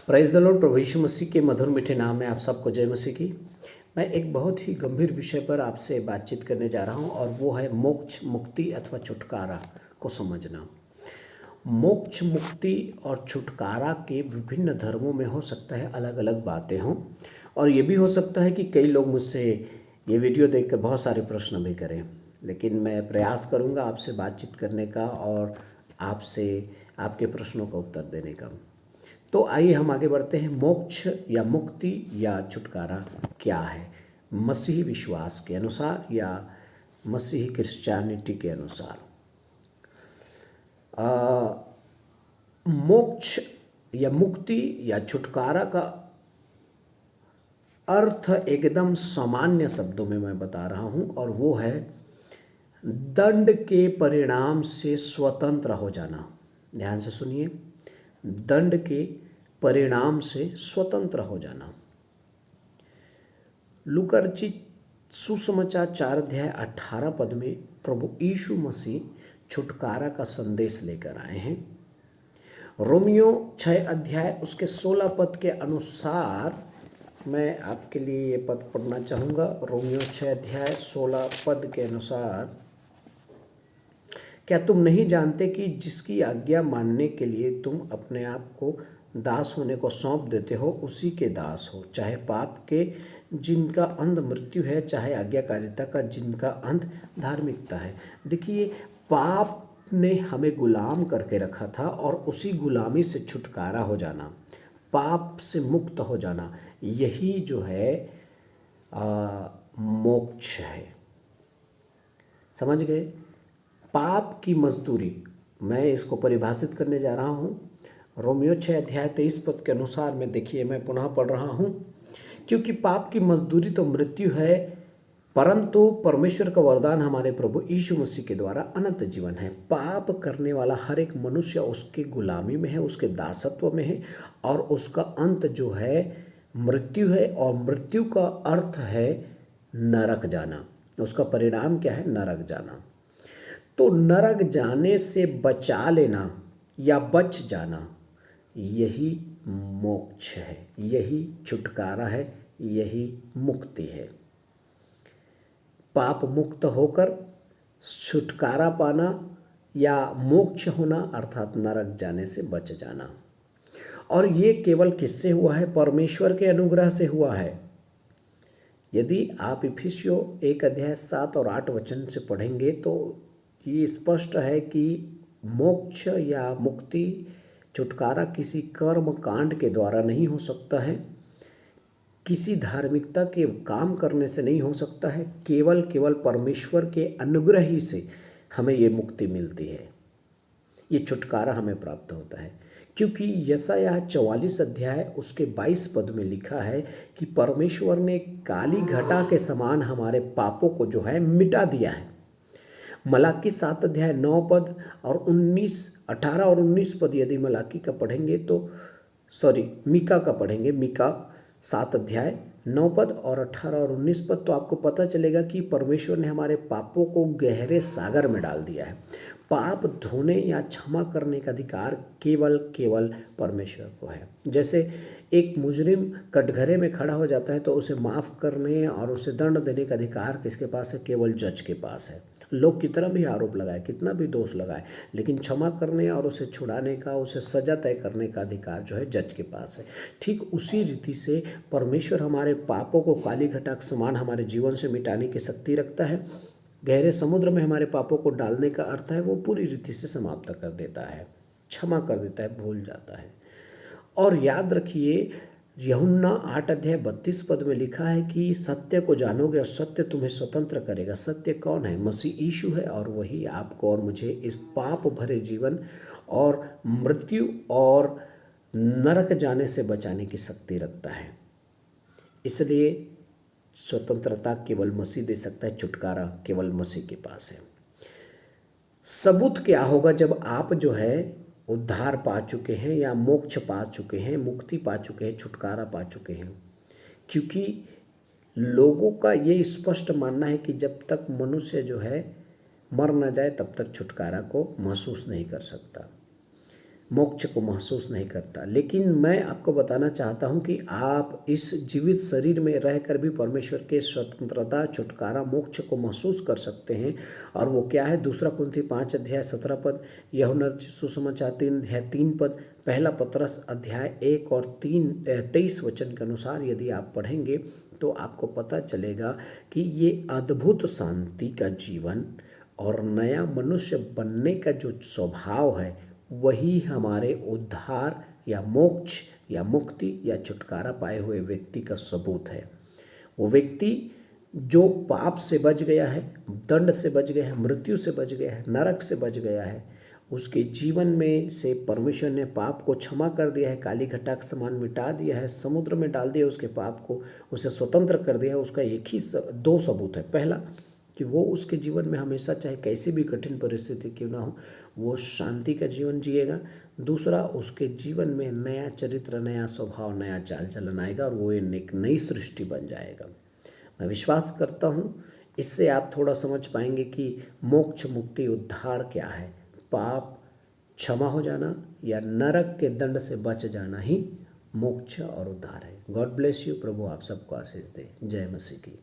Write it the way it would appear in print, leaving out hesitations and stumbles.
Praise the lord. प्रभु यीशु मसीह के मधुर मीठे नाम में आप सबको जय मसीह की। मैं एक बहुत ही गंभीर विषय पर आपसे बातचीत करने जा रहा हूं और वो है मोक्ष, मुक्ति अथवा छुटकारा को समझना। मोक्ष, मुक्ति और छुटकारा के विभिन्न धर्मों में हो सकता है अलग अलग बातें हों, और ये भी हो सकता है कि कई लोग मुझसे ये वीडियो देखकर बहुत सारे प्रश्न भी करें, लेकिन मैं प्रयास करूँगा आपसे बातचीत करने का और आपसे आपके प्रश्नों का उत्तर देने का। तो आइए हम आगे बढ़ते हैं। मोक्ष या मुक्ति या छुटकारा क्या है मसीही विश्वास के अनुसार या मसीही क्रिश्चियनिटी के अनुसार। मोक्ष या मुक्ति या छुटकारा का अर्थ एकदम सामान्य शब्दों में मैं बता रहा हूं, और वो है दंड के परिणाम से स्वतंत्र हो जाना। ध्यान से सुनिए, दंड के परिणाम से स्वतंत्र हो जाना। लूका रचित सुसमाचार 4 अध्याय 18 पद में प्रभु यीशु मसीह छुटकारा का संदेश लेकर आए हैं। रोमियो 6 अध्याय उसके 16 पद के अनुसार मैं आपके लिए ये पद पढ़ना चाहूँगा। रोमियो 6 अध्याय 16 पद के अनुसार, क्या तुम नहीं जानते कि जिसकी आज्ञा मानने के लिए तुम अपने आप को दास होने को सौंप देते हो उसी के दास हो, चाहे पाप के जिनका अंत मृत्यु है, चाहे आज्ञाकारिता का जिनका अंत धार्मिकता है। देखिए, पाप ने हमें गुलाम करके रखा था और उसी गुलामी से छुटकारा हो जाना, पाप से मुक्त हो जाना, यही जो है मोक्ष है। समझ गए? पाप की मजदूरी, मैं इसको परिभाषित करने जा रहा हूँ। रोमियो 6 अध्याय 23 पद के अनुसार में देखिए, मैं पुनः पढ़ रहा हूँ। क्योंकि पाप की मजदूरी तो मृत्यु है, परंतु परमेश्वर का वरदान हमारे प्रभु यीशु मसीह के द्वारा अनंत जीवन है। पाप करने वाला हर एक मनुष्य उसके गुलामी में है, उसके दासत्व में है, और उसका अंत जो है मृत्यु है, और मृत्यु का अर्थ है नरक जाना। उसका परिणाम क्या है? नरक जाना। तो नरक जाने से बचा लेना या बच जाना, यही मोक्ष है, यही छुटकारा है, यही मुक्ति है। पाप मुक्त होकर छुटकारा पाना या मोक्ष होना, अर्थात नरक जाने से बच जाना। और ये केवल किससे हुआ है? परमेश्वर के अनुग्रह से हुआ है। यदि आप इफिसियों 1 अध्याय 7 और 8 वचन से पढ़ेंगे तो ये स्पष्ट है कि मोक्ष या मुक्ति, छुटकारा किसी कर्म कांड के द्वारा नहीं हो सकता है, किसी धार्मिकता के काम करने से नहीं हो सकता है। केवल परमेश्वर के अनुग्रह ही से हमें ये मुक्ति मिलती है, ये छुटकारा हमें प्राप्त होता है। क्योंकि यशायाह 44 अध्याय उसके 22 पद में लिखा है कि परमेश्वर ने काली घटा के समान हमारे पापों को जो है मिटा दिया है। मलाकी 7 अध्याय 9 पद और 18 और 19 पद यदि मलाकी का पढ़ेंगे तो मीका का पढ़ेंगे, मीका 7 अध्याय 9 पद और 18 और 19 पद, तो आपको पता चलेगा कि परमेश्वर ने हमारे पापों को गहरे सागर में डाल दिया है। पाप धोने या क्षमा करने का अधिकार केवल परमेश्वर को है। जैसे एक मुजरिम कटघरे में खड़ा हो जाता है तो उसे माफ़ करने और उसे दंड देने का अधिकार किसके पास है? केवल जज के पास है। लोग कितना भी आरोप लगाए, कितना भी दोष लगाए, लेकिन क्षमा करने और उसे छुड़ाने का, उसे सजा तय करने का अधिकार जो है जज के पास है। ठीक उसी रीति से परमेश्वर हमारे पापों को काली घटा के समान हमारे जीवन से मिटाने की शक्ति रखता है। गहरे समुद्र में हमारे पापों को डालने का अर्थ है वो पूरी रीति से समाप्त कर देता है, क्षमा कर देता है, भूल जाता है। और याद रखिए, यूहन्ना 8 अध्याय 32 पद में लिखा है कि सत्य को जानोगे और सत्य तुम्हें स्वतंत्र करेगा। सत्य कौन है? मसीह यीशु है, और वही आपको और मुझे इस पाप भरे जीवन और मृत्यु और नरक जाने से बचाने की शक्ति रखता है। इसलिए स्वतंत्रता केवल मसीह दे सकता है, छुटकारा केवल मसीह के पास है। सबूत क्या होगा जब आप जो है उद्धार पा चुके हैं या मोक्ष पा चुके हैं, मुक्ति पा चुके हैं, छुटकारा पा चुके हैं? क्योंकि लोगों का ये स्पष्ट मानना है कि जब तक मनुष्य जो है मर न जाए तब तक छुटकारा को महसूस नहीं कर सकता। मोक्ष को महसूस नहीं करता। लेकिन मैं आपको बताना चाहता हूँ कि आप इस जीवित शरीर में रहकर भी परमेश्वर के स्वतंत्रता, छुटकारा, मोक्ष को महसूस कर सकते हैं। और वो क्या है? दूसरा कुरिन्थी 5 अध्याय 17 पद, यूहन्ना सुसमाचार 3 अध्याय 3 पद, पहला पतरस अध्याय 1 और 23 वचन के अनुसार यदि आप पढ़ेंगे तो आपको पता चलेगा कि ये अद्भुत शांति का जीवन और नया मनुष्य बनने का जो स्वभाव है वही हमारे उद्धार या मोक्ष या मुक्ति या छुटकारा पाए हुए व्यक्ति का सबूत है। वो व्यक्ति जो पाप से बच गया है, दंड से बच गया है, मृत्यु से बच गया है, नरक से बच गया है, उसके जीवन में से परमेश्वर ने पाप को क्षमा कर दिया है, काली घटा के समान मिटा दिया है, समुद्र में डाल दिया उसके पाप को, उसे स्वतंत्र कर दिया है। उसका एक ही दो सबूत है। पहला कि वो उसके जीवन में हमेशा, चाहे कैसी भी कठिन परिस्थिति क्यों ना हो, वो शांति का जीवन जिएगा। दूसरा, उसके जीवन में नया चरित्र, नया स्वभाव, नया चाल चलन आएगा और वो एक नई सृष्टि बन जाएगा। मैं विश्वास करता हूँ इससे आप थोड़ा समझ पाएंगे कि मोक्ष, मुक्ति, उद्धार क्या है। पाप क्षमा हो जाना या नरक के दंड से बच जाना ही मोक्ष और उद्धार है। God bless you. प्रभु आप सबको आशीष दे। जय मसीह की।